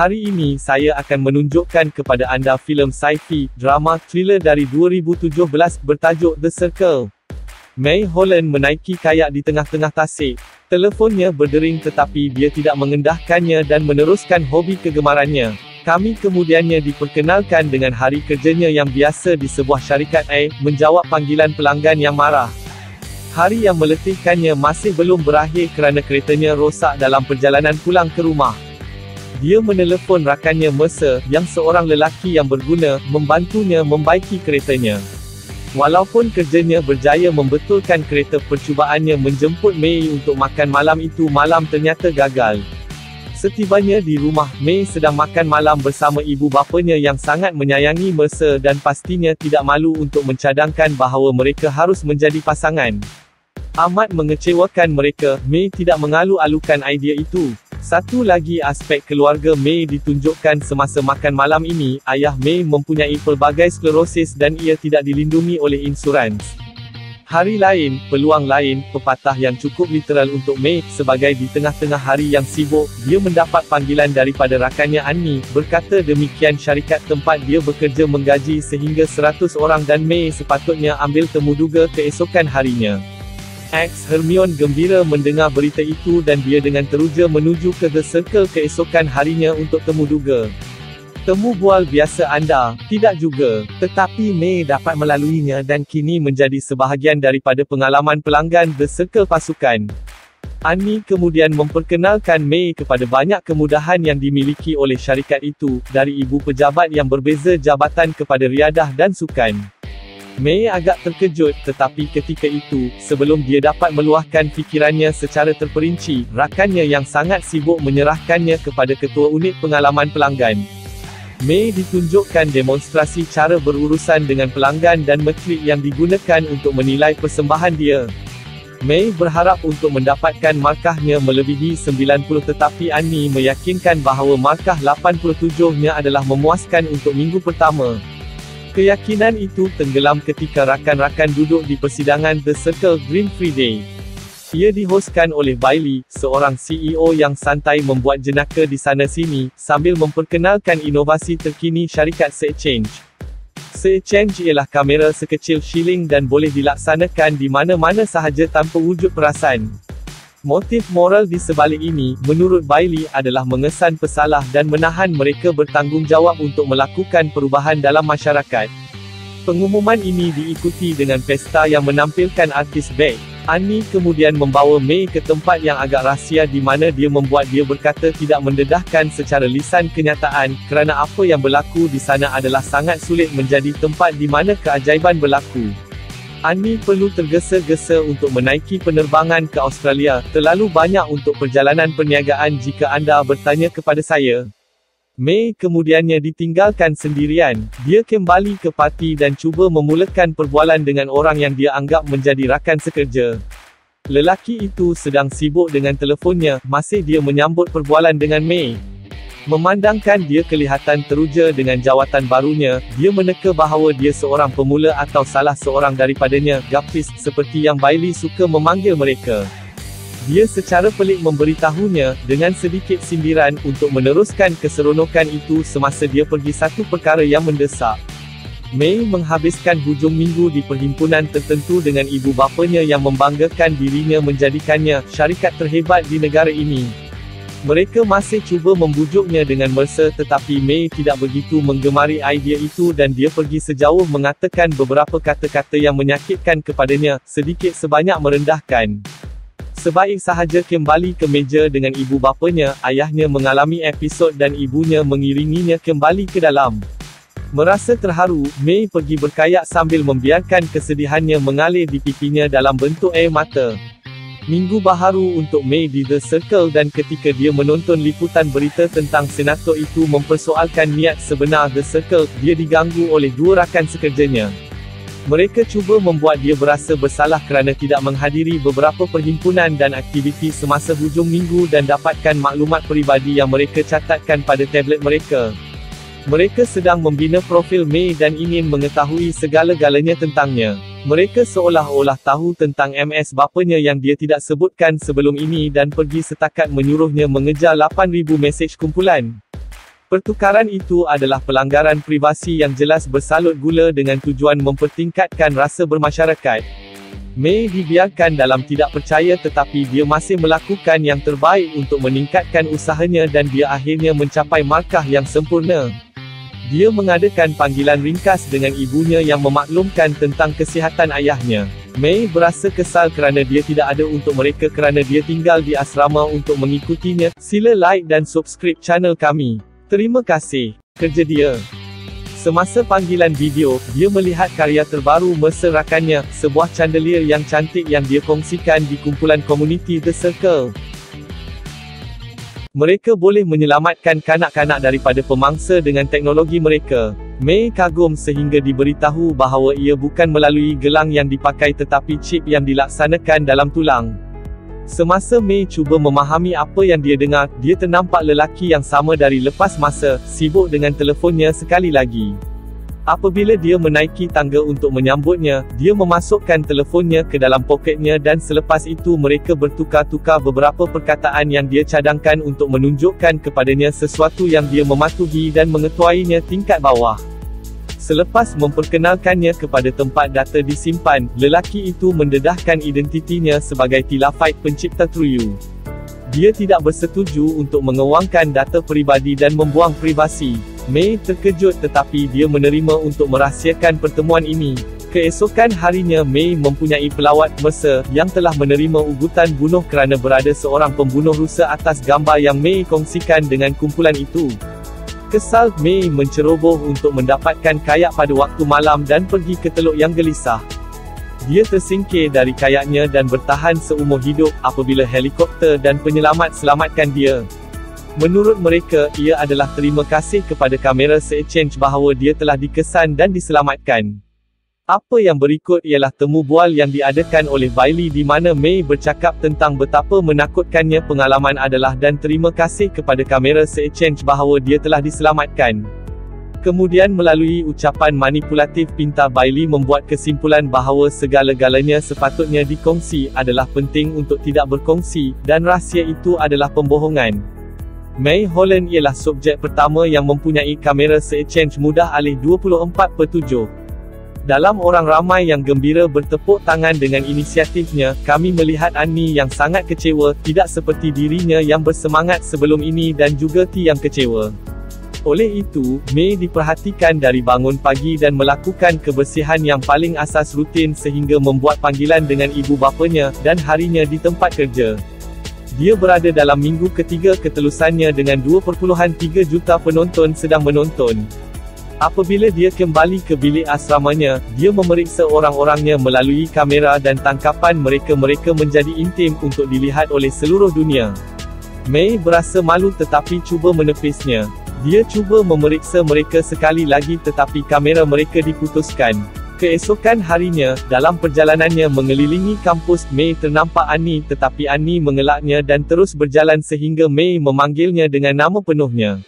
Hari ini saya akan menunjukkan kepada anda filem sci-fi, drama, thriller dari 2017 bertajuk The Circle. May Holland menaiki kayak di tengah-tengah tasik. Telefonnya berdering tetapi dia tidak mengendahkannya dan meneruskan hobi kegemarannya. Kami kemudiannya diperkenalkan dengan hari kerjanya yang biasa di sebuah syarikat menjawab panggilan pelanggan yang marah. Hari yang meletihkannya masih belum berakhir kerana keretanya rosak dalam perjalanan pulang ke rumah. Dia menelefon rakannya Mercer, yang seorang lelaki yang berguna, membantunya membaiki keretanya. Walaupun kerjanya berjaya membetulkan kereta, percubaannya menjemput May untuk makan malam itu malam ternyata gagal. Setibanya di rumah, May sedang makan malam bersama ibu bapanya yang sangat menyayangi Mercer dan pastinya tidak malu untuk mencadangkan bahawa mereka harus menjadi pasangan. Amat mengecewakan mereka, May tidak mengalu-alukan idea itu. Satu lagi aspek keluarga May ditunjukkan semasa makan malam ini. Ayah May mempunyai pelbagai sklerosis dan ia tidak dilindungi oleh insurans. Hari lain, peluang lain, pepatah yang cukup literal untuk May. Sebagai di tengah-tengah hari yang sibuk, dia mendapat panggilan daripada rakannya Annie. Berkata demikian syarikat tempat dia bekerja menggaji sehingga 100 orang dan May sepatutnya ambil temuduga keesokan harinya. Hermione gembira mendengar berita itu dan dia dengan teruja menuju ke The Circle keesokan harinya untuk temuduga. Temu bual biasa anda, tidak juga, tetapi May dapat melaluinya dan kini menjadi sebahagian daripada pengalaman pelanggan The Circle pasukan. Annie kemudian memperkenalkan May kepada banyak kemudahan yang dimiliki oleh syarikat itu, dari ibu pejabat yang berbeza jabatan kepada riadah dan sukan. May agak terkejut, tetapi ketika itu, sebelum dia dapat meluahkan fikirannya secara terperinci, rakannya yang sangat sibuk menyerahkannya kepada ketua unit pengalaman pelanggan. May ditunjukkan demonstrasi cara berurusan dengan pelanggan dan metrik yang digunakan untuk menilai persembahan dia. May berharap untuk mendapatkan markahnya melebihi 90 tetapi Annie meyakinkan bahawa markah 87-nya adalah memuaskan untuk minggu pertama. Keyakinan itu tenggelam ketika rakan-rakan duduk di persidangan The Circle Green Free Day. Ia dihoskan oleh Bailey, seorang CEO yang santai membuat jenaka di sana-sini, sambil memperkenalkan inovasi terkini syarikat SeeChange. SeeChange ialah kamera sekecil shilling dan boleh dilaksanakan di mana-mana sahaja tanpa wujud perasan. Motif moral di sebalik ini, menurut Bailey, adalah mengesan pesalah dan menahan mereka bertanggungjawab untuk melakukan perubahan dalam masyarakat. Pengumuman ini diikuti dengan pesta yang menampilkan artis Beck. Annie kemudian membawa May ke tempat yang agak rahsia di mana dia membuat dia berkata tidak mendedahkan secara lisan kenyataan, kerana apa yang berlaku di sana adalah sangat sulit menjadi tempat di mana keajaiban berlaku. Annie perlu tergesa-gesa untuk menaiki penerbangan ke Australia, terlalu banyak untuk perjalanan perniagaan jika anda bertanya kepada saya. May kemudiannya ditinggalkan sendirian. Dia kembali ke parti dan cuba memulakan perbualan dengan orang yang dia anggap menjadi rakan sekerja. Lelaki itu sedang sibuk dengan telefonnya, masih dia menyambut perbualan dengan May. Memandangkan dia kelihatan teruja dengan jawatan barunya, dia meneka bahawa dia seorang pemula atau salah seorang daripadanya, gapis, seperti yang Bailey suka memanggil mereka. Dia secara pelik memberitahunya, dengan sedikit sindiran, untuk meneruskan keseronokan itu semasa dia pergi satu perkara yang mendesak. May menghabiskan hujung minggu di perhimpunan tertentu dengan ibu bapanya yang membanggakan dirinya menjadikannya syarikat terhebat di negara ini. Mereka masih cuba membujuknya dengan Mercer tetapi May tidak begitu menggemari idea itu dan dia pergi sejauh mengatakan beberapa kata-kata yang menyakitkan kepadanya, sedikit sebanyak merendahkan. Sebaik sahaja kembali ke meja dengan ibu bapanya, ayahnya mengalami episod dan ibunya mengiringinya kembali ke dalam. Merasa terharu, May pergi berkayak sambil membiarkan kesedihannya mengalir di pipinya dalam bentuk air mata. Minggu baharu untuk May di The Circle dan ketika dia menonton liputan berita tentang senator itu mempersoalkan niat sebenar The Circle, dia diganggu oleh dua rakan sekerjanya. Mereka cuba membuat dia berasa bersalah kerana tidak menghadiri beberapa perhimpunan dan aktiviti semasa hujung minggu dan dapatkan maklumat peribadi yang mereka catatkan pada tablet mereka. Mereka sedang membina profil May dan ingin mengetahui segala-galanya tentangnya. Mereka seolah-olah tahu tentang MS bapanya yang dia tidak sebutkan sebelum ini dan pergi setakat menyuruhnya mengejar 8,000 mesej kumpulan. Pertukaran itu adalah pelanggaran privasi yang jelas bersalut gula dengan tujuan mempertingkatkan rasa bermasyarakat. May dibiarkan dalam tidak percaya tetapi dia masih melakukan yang terbaik untuk meningkatkan usahanya dan dia akhirnya mencapai markah yang sempurna. Dia mengadakan panggilan ringkas dengan ibunya yang memaklumkan tentang kesihatan ayahnya. May berasa kesal kerana dia tidak ada untuk mereka kerana dia tinggal di asrama untuk mengikutinya. Sila like dan subscribe channel kami. Terima kasih. Kerja dia. Semasa panggilan video, dia melihat karya terbaru Mercer rakannya, sebuah chandelier yang cantik yang dia kongsikan di kumpulan komuniti The Circle. Mereka boleh menyelamatkan kanak-kanak daripada pemangsa dengan teknologi mereka. May kagum sehingga diberitahu bahawa ia bukan melalui gelang yang dipakai tetapi chip yang dilaksanakan dalam tulang. Semasa May cuba memahami apa yang dia dengar, dia ternampak lelaki yang sama dari lepas masa, sibuk dengan telefonnya sekali lagi. Apabila dia menaiki tangga untuk menyambutnya, dia memasukkan telefonnya ke dalam poketnya dan selepas itu mereka bertukar-tukar beberapa perkataan yang dia cadangkan untuk menunjukkan kepadanya sesuatu yang dia mematuhi dan mengetuainya tingkat bawah. Selepas memperkenalkannya kepada tempat data disimpan, lelaki itu mendedahkan identitinya sebagai Tilafite pencipta Truyu. Dia tidak bersetuju untuk mengewangkan data peribadi dan membuang privasi. May terkejut tetapi dia menerima untuk merahsiakan pertemuan ini. Keesokan harinya May mempunyai pelawat Mercer, yang telah menerima ugutan bunuh kerana berada seorang pembunuh rusa atas gambar yang May kongsikan dengan kumpulan itu. Kesal, May menceroboh untuk mendapatkan kayak pada waktu malam dan pergi ke teluk yang gelisah. Dia tersingkir dari kayaknya dan bertahan seumur hidup, apabila helikopter dan penyelamat selamatkan dia. Menurut mereka, ia adalah terima kasih kepada kamera se-exchange bahawa dia telah dikesan dan diselamatkan. Apa yang berikut ialah temu bual yang diadakan oleh Bailey di mana May bercakap tentang betapa menakutkannya pengalaman adalah dan terima kasih kepada kamera se-exchange bahawa dia telah diselamatkan. Kemudian melalui ucapan manipulatif pintar Bailey membuat kesimpulan bahawa segala-galanya sepatutnya dikongsi adalah penting untuk tidak berkongsi, dan rahsia itu adalah pembohongan. May Holland ialah subjek pertama yang mempunyai kamera se-exchange mudah alih 24/7. Dalam orang ramai yang gembira bertepuk tangan dengan inisiatifnya, kami melihat Annie yang sangat kecewa, tidak seperti dirinya yang bersemangat sebelum ini dan juga T yang kecewa. Oleh itu, May diperhatikan dari bangun pagi dan melakukan kebersihan yang paling asas rutin sehingga membuat panggilan dengan ibu bapanya, dan harinya di tempat kerja. Dia berada dalam minggu ketiga ketelusannya dengan 2.3 juta penonton sedang menonton. Apabila dia kembali ke bilik asramanya, dia memeriksa orang-orangnya melalui kamera dan tangkapan mereka menjadi intim untuk dilihat oleh seluruh dunia. May berasa malu tetapi cuba menepisnya. Dia cuba memeriksa mereka sekali lagi tetapi kamera mereka diputuskan. Keesokan harinya, dalam perjalanannya mengelilingi kampus, May ternampak Annie tetapi Annie mengelaknya dan terus berjalan sehingga May memanggilnya dengan nama penuhnya.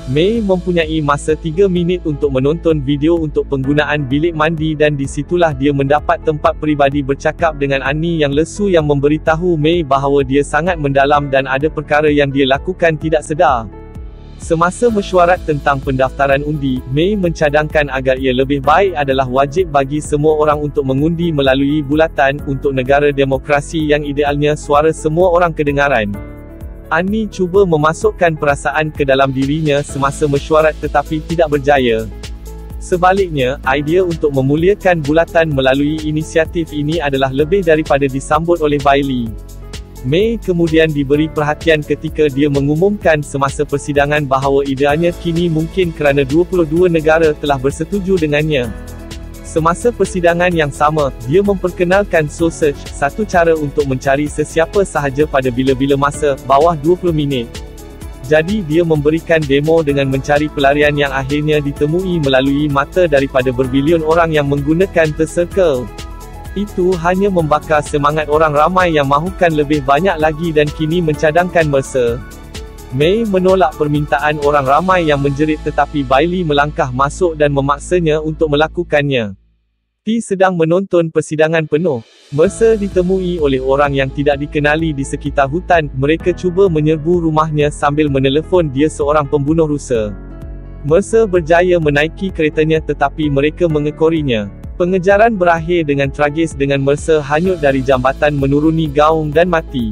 May mempunyai masa 3 minit untuk menonton video untuk penggunaan bilik mandi dan disitulah dia mendapat tempat peribadi bercakap dengan Annie yang lesu yang memberitahu May bahawa dia sangat mendalam dan ada perkara yang dia lakukan tidak sedar. Semasa mesyuarat tentang pendaftaran undi, May mencadangkan agar ia lebih baik adalah wajib bagi semua orang untuk mengundi melalui bulatan, untuk negara demokrasi yang idealnya suara semua orang kedengaran. Annie cuba memasukkan perasaan ke dalam dirinya semasa mesyuarat tetapi tidak berjaya. Sebaliknya, idea untuk memuliakan bulatan melalui inisiatif ini adalah lebih daripada disambut oleh Bailey. May kemudian diberi perhatian ketika dia mengumumkan semasa persidangan bahawa ideanya kini mungkin kerana 22 negara telah bersetuju dengannya. Semasa persidangan yang sama, dia memperkenalkan Soul Search, satu cara untuk mencari sesiapa sahaja pada bila-bila masa, bawah 20 minit. Jadi dia memberikan demo dengan mencari pelarian yang akhirnya ditemui melalui mata daripada berbilion orang yang menggunakan The Circle. Itu hanya membakar semangat orang ramai yang mahukan lebih banyak lagi dan kini mencadangkan Mercer. May menolak permintaan orang ramai yang menjerit tetapi Bailey melangkah masuk dan memaksanya untuk melakukannya. T sedang menonton persidangan penuh. Mercer ditemui oleh orang yang tidak dikenali di sekitar hutan. Mereka cuba menyerbu rumahnya sambil menelefon dia seorang pembunuh rusa. Mercer berjaya menaiki keretanya tetapi mereka mengekorinya. Pengejaran berakhir dengan tragis dengan Mercer hanyut dari jambatan menuruni gaung dan mati.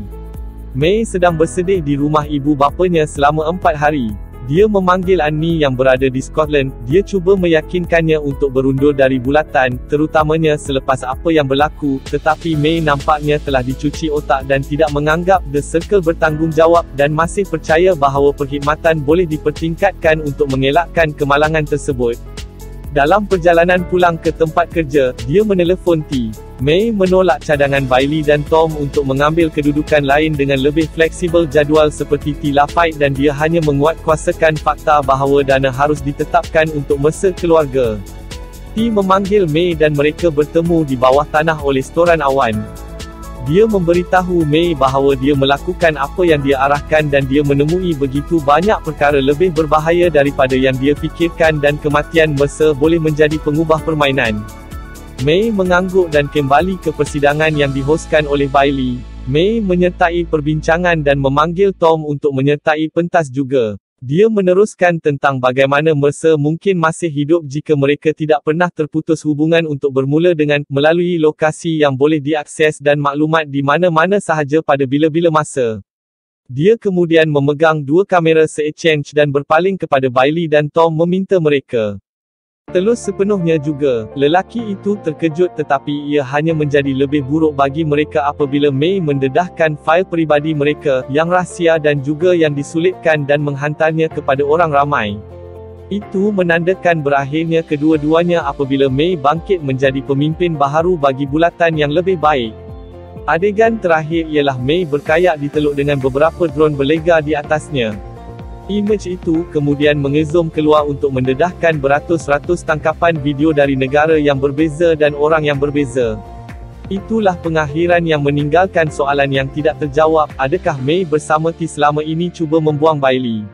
May sedang bersedih di rumah ibu bapanya selama 4 hari. Dia memanggil Annie yang berada di Scotland. Dia cuba meyakinkannya untuk berundur dari bulatan, terutamanya selepas apa yang berlaku, tetapi May nampaknya telah dicuci otak dan tidak menganggap The Circle bertanggungjawab dan masih percaya bahawa perkhidmatan boleh dipertingkatkan untuk mengelakkan kemalangan tersebut. Dalam perjalanan pulang ke tempat kerja, dia menelefon T. May menolak cadangan Bailey dan Tom untuk mengambil kedudukan lain dengan lebih fleksibel jadual seperti T Lafayette dan dia hanya menguatkuasakan fakta bahawa dana harus ditetapkan untuk Mercer keluarga. T memanggil May dan mereka bertemu di bawah tanah oleh storan awan. Dia memberitahu May bahawa dia melakukan apa yang dia arahkan dan dia menemui begitu banyak perkara lebih berbahaya daripada yang dia fikirkan dan kematian Mercer boleh menjadi pengubah permainan. May mengangguk dan kembali ke persidangan yang dihoskan oleh Bailey. May menyertai perbincangan dan memanggil Tom untuk menyertai pentas juga. Dia meneruskan tentang bagaimana Mercer mungkin masih hidup jika mereka tidak pernah terputus hubungan untuk bermula dengan, melalui lokasi yang boleh diakses dan maklumat di mana-mana sahaja pada bila-bila masa. Dia kemudian memegang 2 kamera se-exchange dan berpaling kepada Bailey dan Tom meminta mereka telus sepenuhnya juga. Lelaki itu terkejut tetapi ia hanya menjadi lebih buruk bagi mereka apabila May mendedahkan fail peribadi mereka, yang rahsia dan juga yang disulitkan dan menghantarnya kepada orang ramai. Itu menandakan berakhirnya kedua-duanya apabila May bangkit menjadi pemimpin baharu bagi bulatan yang lebih baik. Adegan terakhir ialah May berkayak di teluk dengan beberapa drone berlega di atasnya. Imej itu kemudian mengezoom keluar untuk mendedahkan beratus-ratus tangkapan video dari negara yang berbeza dan orang yang berbeza. Itulah pengakhiran yang meninggalkan soalan yang tidak terjawab, adakah May bersama T selama ini cuba membuang Bailey?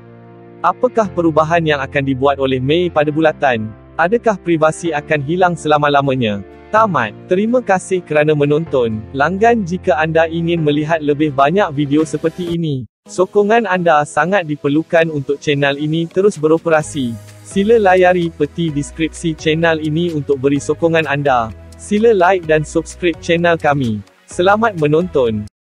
Apakah perubahan yang akan dibuat oleh May pada bulatan? Adakah privasi akan hilang selama-lamanya? Tamat. Terima kasih kerana menonton. Langgan jika anda ingin melihat lebih banyak video seperti ini. Sokongan anda sangat diperlukan untuk channel ini terus beroperasi. Sila layari peti deskripsi channel ini untuk beri sokongan anda. Sila like dan subscribe channel kami. Selamat menonton.